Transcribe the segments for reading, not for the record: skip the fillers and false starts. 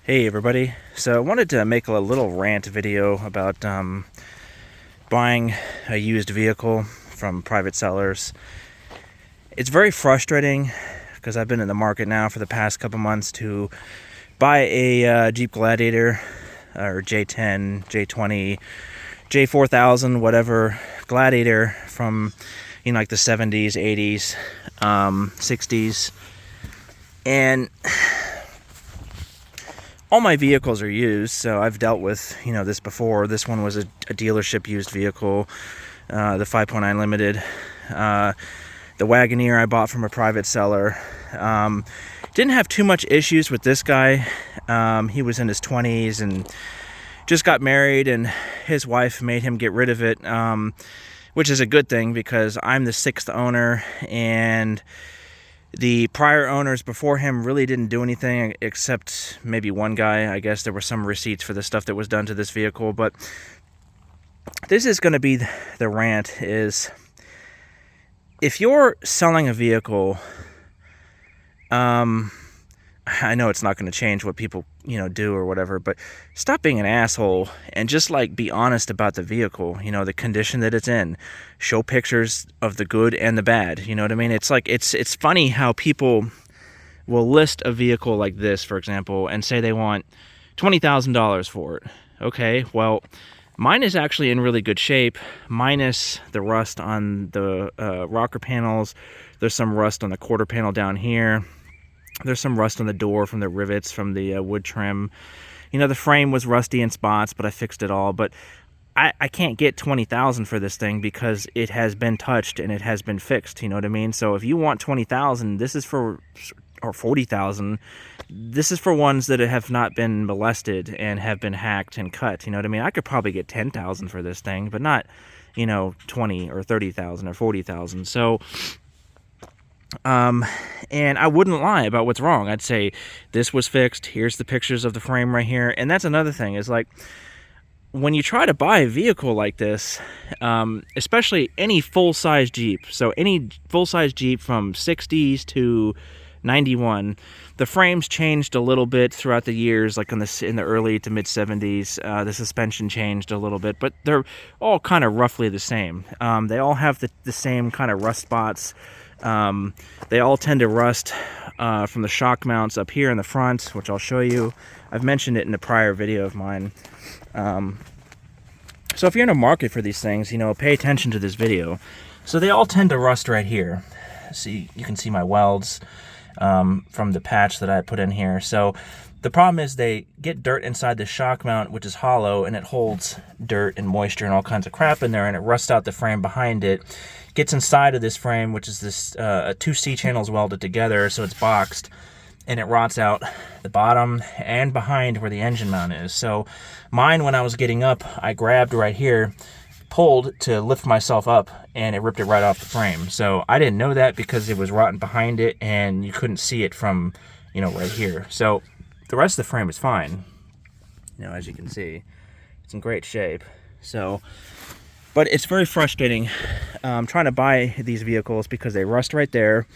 Hey everybody, so I wanted to make a little rant video about buying a used vehicle from private sellers. It's very frustrating because I've been in the market now for the past couple months to buy a Jeep Gladiator or J10, J20, J4000, whatever Gladiator from like the 70s, 80s, 60s, and all my vehicles are used, so I've dealt with this before. This one was a dealership used vehicle, the 5.9 Limited. The Wagoneer I bought from a private seller. Didn't have too much issues with this guy. He was in his 20s and just got married, and his wife made him get rid of it, which is a good thing because I'm the 6th owner, and the prior owners before him really didn't do anything except maybe one guy. I guess there were some receipts for the stuff that was done to this vehicle. But this is going to be the rant is, if you're selling a vehicle, I know it's not going to change what people do or whatever, but stop being an asshole and just be honest about the vehicle, the condition that it's in. Show pictures of the good and the bad, you know what I mean? It's it's funny how people will list a vehicle like this, for example, and say they want $20,000 for it. Okay, well, mine is actually in really good shape, minus the rust on the rocker panels. There's some rust on the quarter panel down here. There's some rust on the door from the rivets from the wood trim. The frame was rusty in spots, but I fixed it all. But I can't get $20,000 for this thing because it has been touched and it has been fixed. You know what I mean? So if you want $20,000, this is for, or $40,000. This is for ones that have not been molested and have been hacked and cut. You know what I mean? I could probably get $10,000 for this thing, but not, $20,000 or $30,000 or $40,000. So. And I wouldn't lie about what's wrong. I'd say this was fixed. Here's the pictures of the frame right here. And that's another thing is when you try to buy a vehicle like this, especially any full-size Jeep, so any full-size Jeep from 60s to 91, the frames changed a little bit throughout the years, in the early to mid 70s. The suspension changed a little bit, but they're all kind of roughly the same. They all have the same kind of rust spots. They all tend to rust from the shock mounts up here in the front, which I'll show you. I've mentioned it in a prior video of mine. So if you're in a market for these things, pay attention to this video. So they all tend to rust right here. See, you can see my welds from the patch that I put in here. So the problem is they get dirt inside the shock mount, which is hollow, and it holds dirt and moisture and all kinds of crap in there, and it rusts out the frame behind it. Gets inside of this frame, which is this two C-channels welded together, so it's boxed, and it rots out the bottom and behind where the engine mount is. So mine, when I was getting up, I grabbed right here, pulled to lift myself up, and it ripped it right off the frame. So I didn't know that because it was rotten behind it, and you couldn't see it from, right here. So the rest of the frame is fine. As you can see, it's in great shape. So, but it's very frustrating trying to buy these vehicles because they rust right there.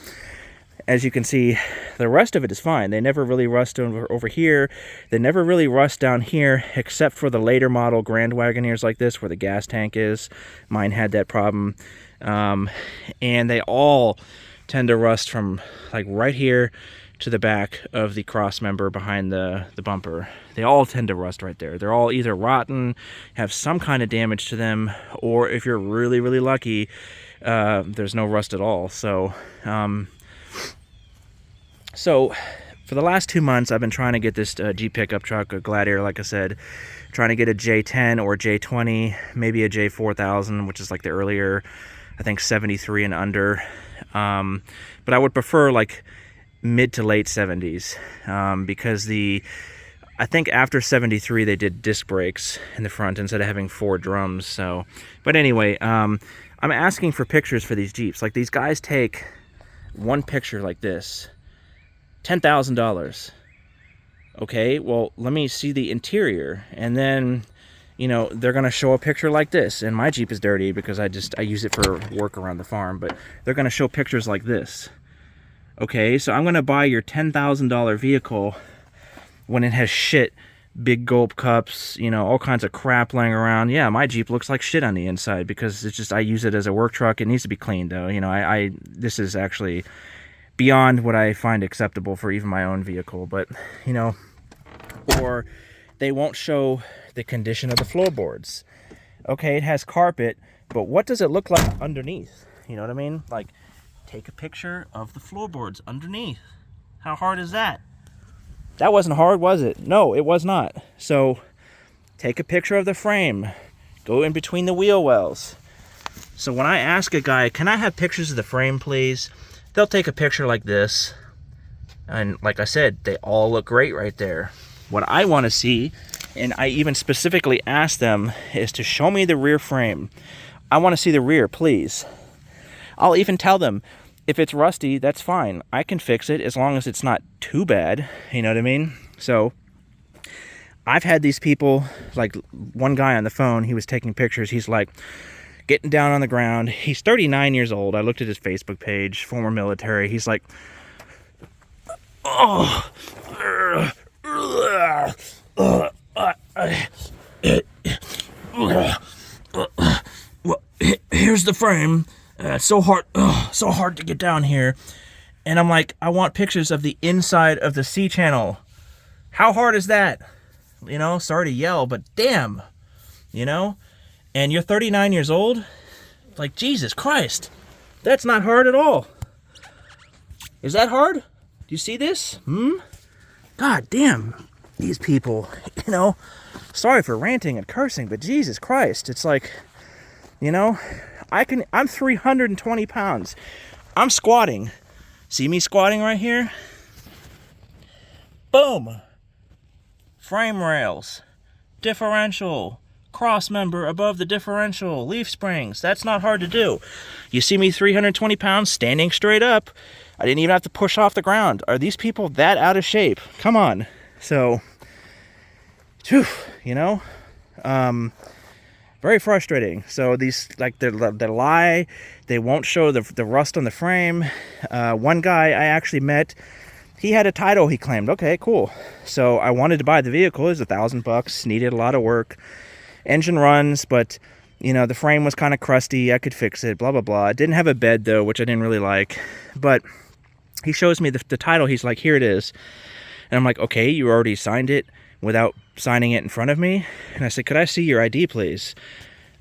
As you can see, the rest of it is fine. They never really rust over here. They never really rust down here, except for the later model Grand Wagoneers like this, where the gas tank is. Mine had that problem. And they all tend to rust from right here to the back of the cross member behind the bumper. They all tend to rust right there. They're all either rotten, have some kind of damage to them, or if you're really, really lucky, there's no rust at all. So, for the last 2 months, I've been trying to get this Jeep pickup truck, a Gladiator, like I said, trying to get a J10 or J20, maybe a J4000, which is the earlier, I think 73 and under. But I would prefer mid to late 70s, because I think after 73 they did disc brakes in the front instead of having 4 drums. So, but anyway, I'm asking for pictures for these Jeeps. These guys take one picture like this, $10,000. Okay, well, let me see the interior, and then they're gonna show a picture like this. And my Jeep is dirty because I use it for work around the farm, but they're gonna show pictures like this. Okay, so I'm gonna buy your $10,000 vehicle, when it has shit, big gulp cups, you know, all kinds of crap laying around. Yeah, my Jeep looks like shit on the inside because it's just, I use it as a work truck. It needs to be cleaned though. You know, this is actually beyond what I find acceptable for even my own vehicle. But, you know, or they won't show the condition of the floorboards. Okay, it has carpet, but what does it look like underneath? You know what I mean? Like, take a picture of the floorboards underneath. How hard is that? That wasn't hard, was it? No, it was not. So, take a picture of the frame. Go in between the wheel wells. So when I ask a guy, can I have pictures of the frame, please? They'll take a picture like this. And like I said, they all look great right there. What I want to see, and I even specifically asked them, is to show me the rear frame. I want to see the rear, please. I'll even tell them, if it's rusty, that's fine. I can fix it as long as it's not too bad. You know what I mean? So, I've had these people, like one guy on the phone, he was taking pictures. He's like getting down on the ground. He's 39 years old. I looked at his Facebook page, former military. He's like, oh, well, here's the frame. It's so hard to get down here. And I'm like, I want pictures of the inside of the C channel. How hard is that? You know, sorry to yell, but damn, you know? And you're 39 years old? Like, Jesus Christ. That's not hard at all. Is that hard? Do you see this? God damn, these people, you know? Sorry for ranting and cursing, but Jesus Christ. It's like, you know, I'm 320 pounds. I'm squatting. See me squatting right here? Boom. Frame rails. Differential. Cross member above the differential. Leaf springs. That's not hard to do. You see me 320 pounds standing straight up. I didn't even have to push off the ground. Are these people that out of shape? Come on. So, whew, you know? Very frustrating. So these, like, they lie. They won't show the rust on the frame. One guy I actually met, he had a title he claimed. Okay, cool. So I wanted to buy the vehicle. It was $1,000. Needed a lot of work. Engine runs, but, you know, the frame was kind of crusty. I could fix it, blah, blah, blah. It didn't have a bed, though, which I didn't really like. But he shows me the title. He's like, here it is. And I'm like, okay, you already signed it without signing it in front of me. And I said, could I see your ID, please?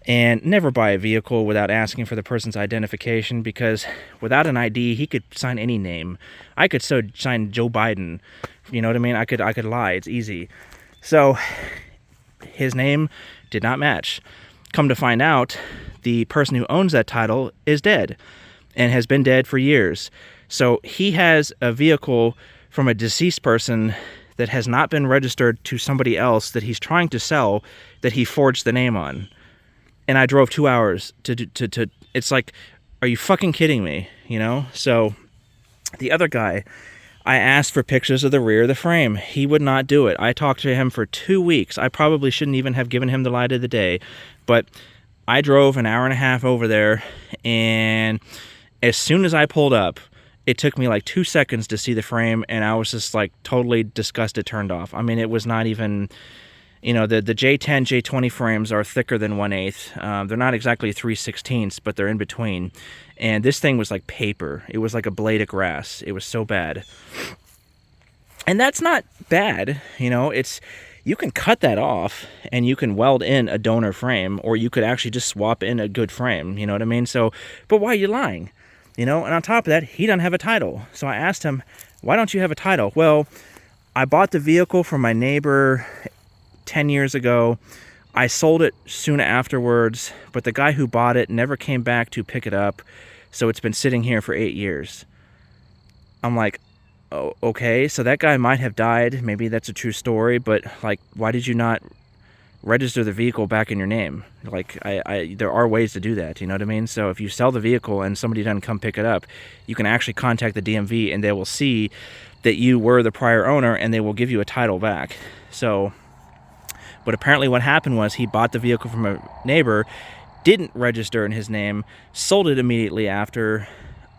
And never buy a vehicle without asking for the person's identification, because without an ID, he could sign any name. I could sign Joe Biden. You know what I mean? I could lie. It's easy. So his name did not match. Come to find out, the person who owns that title is dead and has been dead for years. So he has a vehicle from a deceased person that has not been registered to somebody else that he's trying to sell, that he forged the name on. And I drove 2 hours to it's like, are you fucking kidding me? You know? So the other guy, I asked for pictures of the rear of the frame. He would not do it. I talked to him for 2 weeks. I probably shouldn't even have given him the light of the day, but I drove an hour and a half over there, and as soon as I pulled up, it took me like 2 seconds to see the frame, and I was just like totally disgusted, turned off. I mean, it was not even, you know, the J10, J20 frames are thicker than 1/8. They're not exactly 3/16, but they're in between. And this thing was like paper. It was like a blade of grass. It was so bad. And that's not bad, you know. You can cut that off and you can weld in a donor frame, or you could actually just swap in a good frame, you know what I mean? So, but why are you lying? You know, and on top of that, he doesn't have a title. So I asked him, why don't you have a title? Well, I bought the vehicle from my neighbor 10 years ago. I sold it soon afterwards, but the guy who bought it never came back to pick it up. So it's been sitting here for 8 years. I'm like, oh, okay, so that guy might have died. Maybe that's a true story, but like, why did you not register the vehicle back in your name? Like, there are ways to do that, you know what I mean? So if you sell the vehicle and somebody doesn't come pick it up, you can actually contact the DMV and they will see that you were the prior owner and they will give you a title back. So, but apparently what happened was he bought the vehicle from a neighbor, didn't register in his name, sold it immediately after.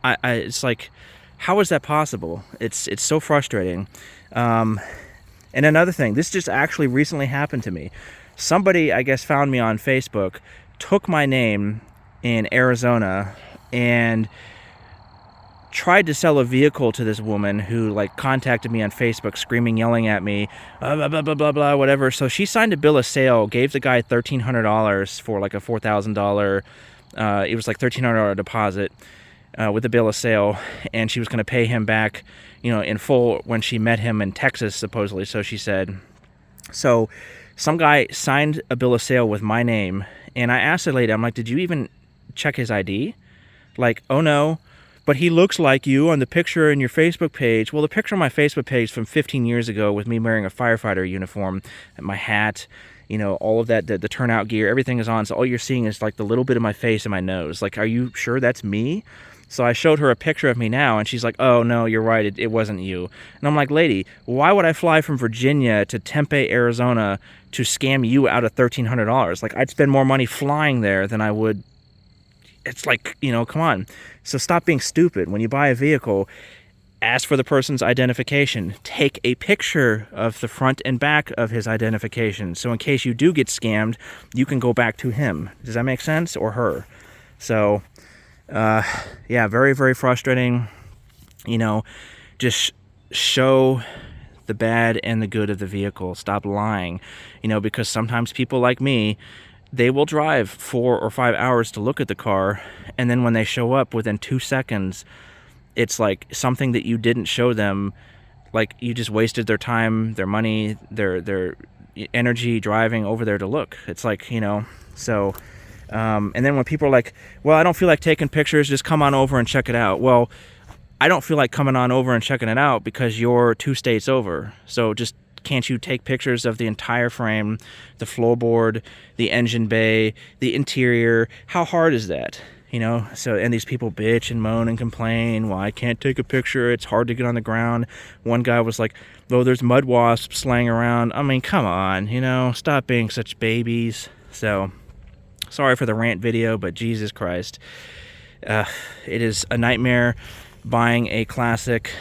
It's like, how is that possible? It's so frustrating. And another thing, this just actually recently happened to me. Somebody, I guess, found me on Facebook, took my name in Arizona, and tried to sell a vehicle to this woman who like contacted me on Facebook, screaming, yelling at me, blah, blah, blah, blah, blah, whatever. So she signed a bill of sale, gave the guy $1,300 for like a $4,000, it was like $1,300 deposit with the bill of sale, and she was going to pay him back, you know, in full when she met him in Texas, supposedly, so she said. So some guy signed a bill of sale with my name, and I asked the lady, I'm like, did you even check his ID? Like, oh no, but he looks like you on the picture in your Facebook page. Well, the picture on my Facebook page from 15 years ago with me wearing a firefighter uniform, and my hat, you know, all of that, the turnout gear, everything is on. So all you're seeing is like the little bit of my face and my nose. Like, are you sure that's me? So I showed her a picture of me now, and she's like, oh, no, you're right, it wasn't you. And I'm like, lady, why would I fly from Virginia to Tempe, Arizona to scam you out of $1,300? Like, I'd spend more money flying there than I would. It's like, you know, come on. So stop being stupid. When you buy a vehicle, ask for the person's identification. Take a picture of the front and back of his identification. So in case you do get scammed, you can go back to him. Does that make sense? Or her? So, yeah, very, very frustrating. You know, just show the bad and the good of the vehicle. Stop lying. You know, because sometimes people like me, they will drive 4 or 5 hours to look at the car, and then when they show up within 2 seconds, it's like something that you didn't show them, like you just wasted their time, their money, their energy driving over there to look. It's like, you know, so, and then when people are like, well, I don't feel like taking pictures, just come on over and check it out. Well, I don't feel like coming on over and checking it out because you're 2 states over. So just, can't you take pictures of the entire frame, the floorboard, the engine bay, the interior? How hard is that? You know, so, and these people bitch and moan and complain, well, I can't take a picture, it's hard to get on the ground. One guy was like, oh, there's mud wasps laying around. I mean, come on, you know, stop being such babies. So, sorry for the rant video, but Jesus Christ. It is a nightmare buying a classic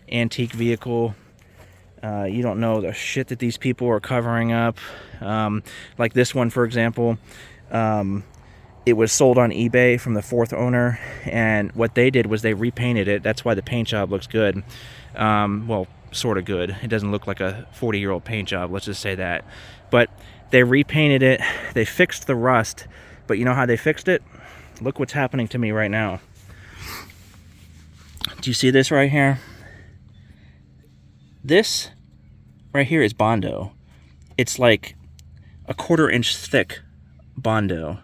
antique vehicle. You don't know the shit that these people are covering up. Like this one, for example, it was sold on eBay from the 4th owner, and what they did was they repainted it. That's why the paint job looks good. Well, sort of good. It doesn't look like a 40-year-old paint job, let's just say that. But they repainted it, they fixed the rust, but you know how they fixed it? Look what's happening to me right now. Do you see this right here? This right here is Bondo. It's like a 1/4 inch thick Bondo.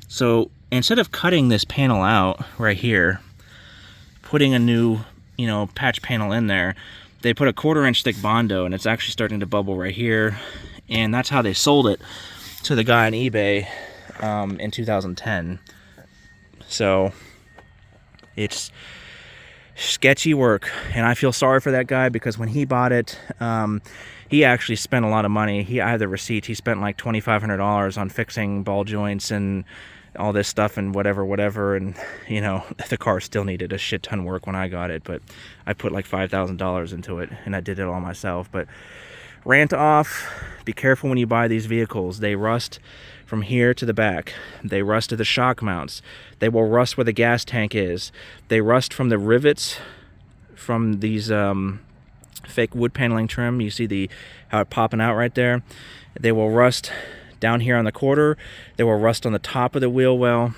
So instead of cutting this panel out right here, putting a new, you know, patch panel in there, they put a 1/4 inch thick Bondo, and it's actually starting to bubble right here. And that's how they sold it to the guy on eBay in 2010. So it's sketchy work, and I feel sorry for that guy because when he bought it, he actually spent a lot of money. I have the receipt. He spent like $2,500 on fixing ball joints and all this stuff and whatever, and you know, the car still needed a shit ton of work when I got it, but I put like $5,000 into it, and I did it all myself. But rant off. Be careful when you buy these vehicles. They rust from here to the back. They rust to the shock mounts. They will rust where the gas tank is. They rust from the rivets from these fake wood paneling trim. You see how it popping out right there. They will rust down here on the quarter. They will rust on the top of the wheel well.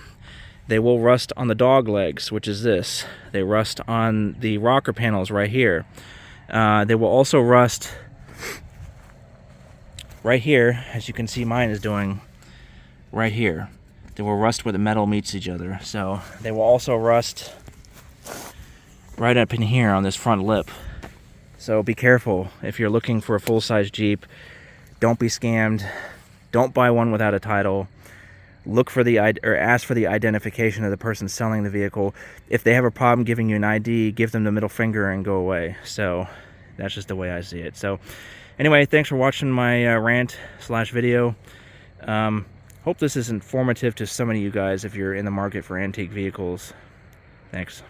They will rust on the dog legs, which is this. They rust on the rocker panels right here. They will also rust right here, as you can see mine is doing right here. They will rust where the metal meets each other. So they will also rust right up in here on this front lip. So be careful if you're looking for a full-size Jeep. Don't be scammed. Don't buy one without a title. Look for or ask for the identification of the person selling the vehicle. If they have a problem giving you an ID, give them the middle finger and go away. So that's just the way I see it. So anyway, thanks for watching my rant/video. Hope this is informative to some of you guys if you're in the market for antique vehicles. Thanks.